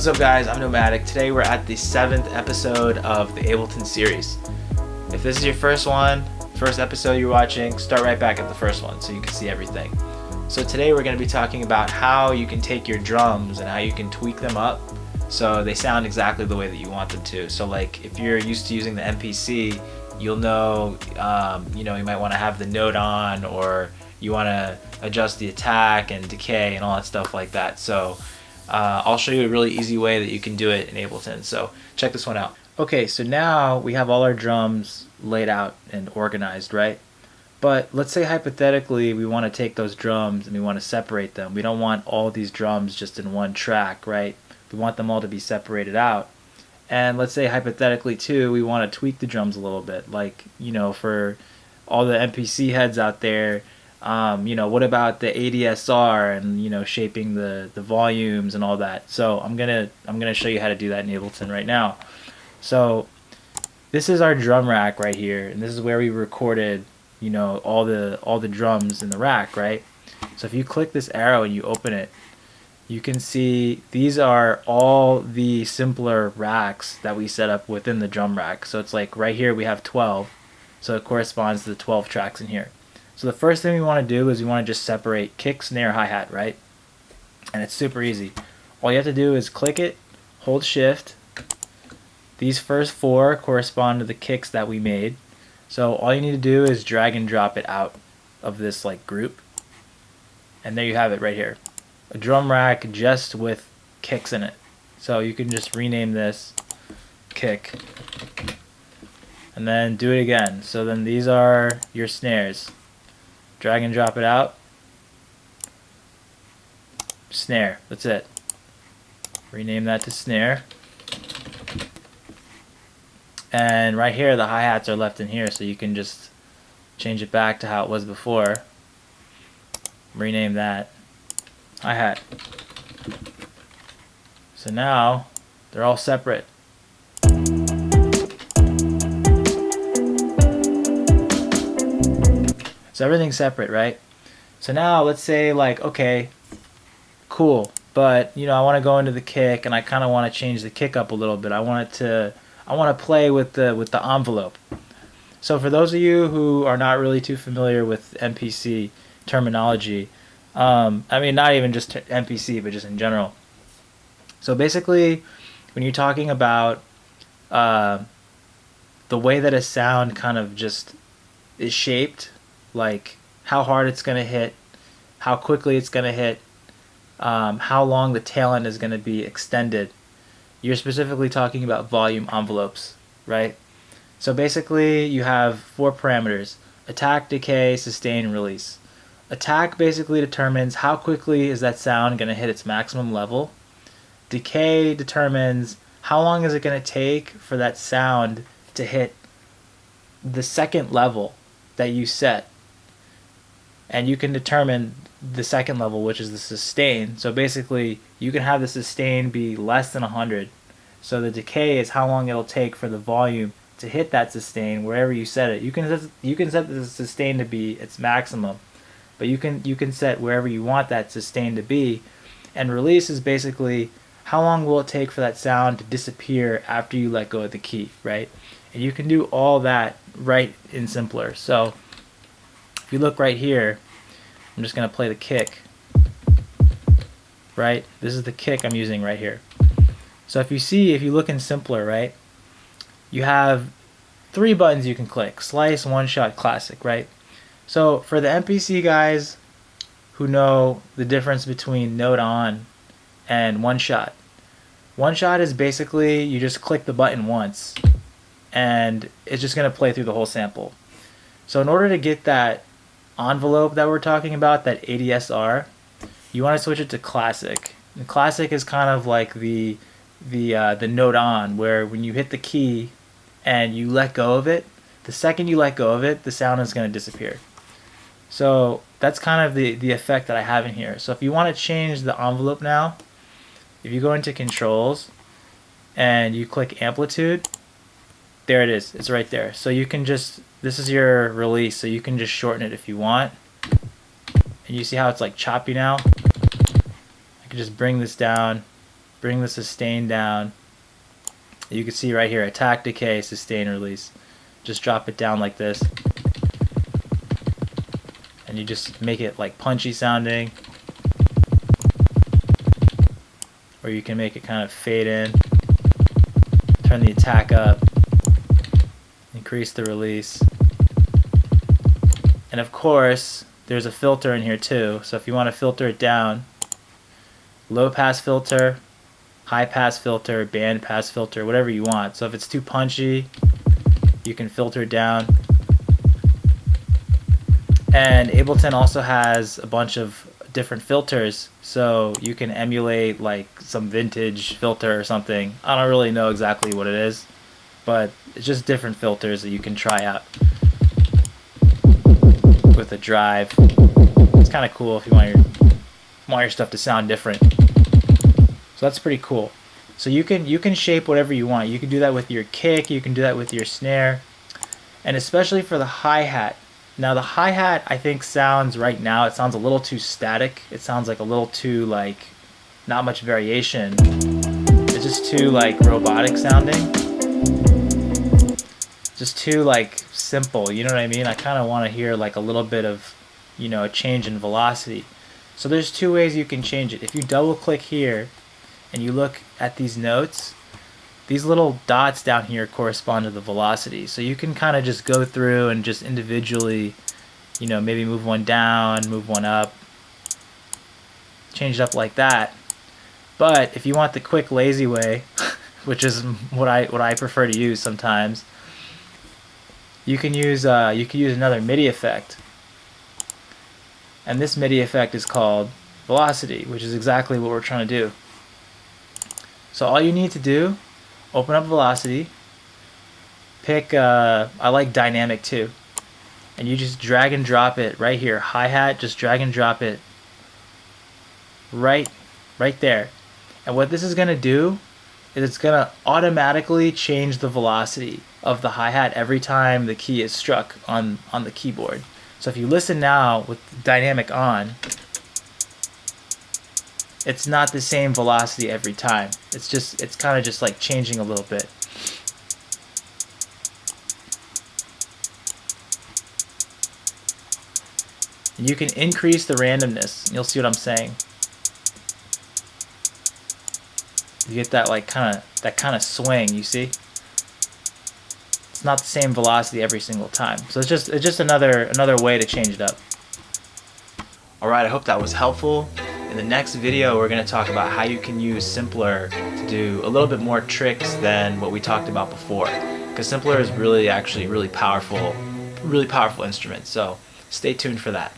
What's up guys, I'm Nomadic. Today we're at the 7th episode of the Ableton series. If this is your first episode you're watching, start right back at the first one so you can see everything. So today we're going to be talking about how you can take your drums and how you can tweak them up so they sound exactly the way that you want them to. So like if you're used to using the MPC, you'll know, you might want to have the note on, or you want to adjust the attack and decay and all that stuff like that. So I'll show you a really easy way that you can do it in Ableton. So check this one out. Okay, so now we have all our drums laid out and organized, right? But let's say hypothetically we want to take those drums and we want to separate them. We don't want all these drums just in one track, right? We want them all to be separated out. And let's say hypothetically too, we want to tweak the drums a little bit. Like, for all the MPC heads out there, what about the ADSR and shaping the volumes and all that. So I'm gonna show you how to do that in Ableton right now. So this is our drum rack right here, and this is where we recorded all the drums in the rack, right? So if you click this arrow and you open it, you can see these are all the simpler racks that we set up within the drum rack. So it's like right here we have 12, so it corresponds to the 12 tracks in here. So the first thing we want to do is we want to just separate kick, snare, hi-hat, right? And it's super easy. All you have to do is click it, hold shift. These first four correspond to the kicks that we made. So all you need to do is drag and drop it out of this like group. And there you have it right here. A drum rack just with kicks in it. So you can just rename this kick. And then do it again. So then these are your snares. Drag and drop it out. Snare. That's it. Rename that to snare. And right here the hi-hats are left in here, so you can just change it back to how it was before. Rename that hi-hat. So now they're all separate. So everything's separate, right? So now let's say like, okay, cool, but I want to go into the kick and I kind of want to change the kick up a little bit. I want to play with the envelope. So for those of you who are not really too familiar with MPC terminology, I mean not even just MPC but just in general. So basically when you're talking about the way that a sound kind of just is shaped, like how hard it's going to hit, how quickly it's going to hit, how long the tail end is going to be extended. You're specifically talking about volume envelopes, right? So basically you have 4 parameters: attack, decay, sustain, release. Attack basically determines how quickly is that sound going to hit its maximum level. Decay determines how long is it going to take for that sound to hit the second level that you set. And you can determine the second level, which is the sustain. So basically you can have the sustain be less than 100. So the decay is how long it'll take for the volume to hit that sustain wherever you set it. You can set the sustain to be its maximum, but you can set wherever you want that sustain to be. And release is basically how long will it take for that sound to disappear after you let go of the key, right? And you can do all that right in simpler. So if you look right here, I'm just going to play the kick, right? This is the kick I'm using right here. So if you look in simpler, right, you have 3 buttons you can click: slice, one shot, classic, right? So for the MPC guys who know the difference between note on and one shot is basically you just click the button once and it's just going to play through the whole sample. So in order to get that envelope that we're talking about, that ADSR, you want to switch it to classic. And classic is kind of like the note on, where when you hit the key and you let go of it, the second you let go of it, the sound is going to disappear. So that's kind of the effect that I have in here. So if you want to change the envelope now, if you go into Controls and you click Amplitude, there it is. It's right there. So you can just, this is your release, so you can just shorten it if you want. And you see how it's like choppy now? I can just bring this down bring the sustain down. You can see right here, attack, decay, sustain, release. Just drop it down like this. And you just make it like punchy sounding. Or you can make it kind of fade in. Turn the attack up. Increase the release. And of course, there's a filter in here too. So if you want to filter it down, low pass filter, high pass filter, band pass filter, whatever you want. So if it's too punchy, you can filter it down. And Ableton also has a bunch of different filters, so you can emulate like some vintage filter or something. I don't really know exactly what it is, but it's just different filters that you can try out with a drive. It's kind of cool if you want your stuff to sound different. So that's pretty cool. So you can shape whatever you want. You can do that with your kick, you can do that with your snare, and especially for the hi-hat. Now the hi-hat, I think, sounds right now, it sounds a little too static. It sounds like a little too like not much variation. It's just too like robotic sounding. Just too like simple, you know what I mean? I kind of want to hear like a little bit of, you know, a change in velocity. So there's two ways you can change it. If you double click here and you look at these notes, these little dots down here correspond to the velocity. So you can kind of just go through and just individually, you know, maybe move one down, move one up, change it up like that. But if you want the quick, lazy way, which is what I prefer to use sometimes, you can use another MIDI effect. And this MIDI effect is called velocity, which is exactly what we're trying to do. So all you need to do, open up velocity, pick, I like dynamic too, and you just drag and drop it right here. Hi-hat, just drag and drop it right there. And what this is going to do is it's going to automatically change the velocity of the hi-hat every time the key is struck on the keyboard. So if you listen now with dynamic on, it's not the same velocity every time. It's kind of just like changing a little bit. And you can increase the randomness. You'll see what I'm saying. You get that like kind of swing, you see? It's not the same velocity every single time. So it's just another way to change it up. Alright, I hope that was helpful. In the next video, we're going to talk about how you can use Simpler to do a little bit more tricks than what we talked about before. Because Simpler is really powerful instrument. So stay tuned for that.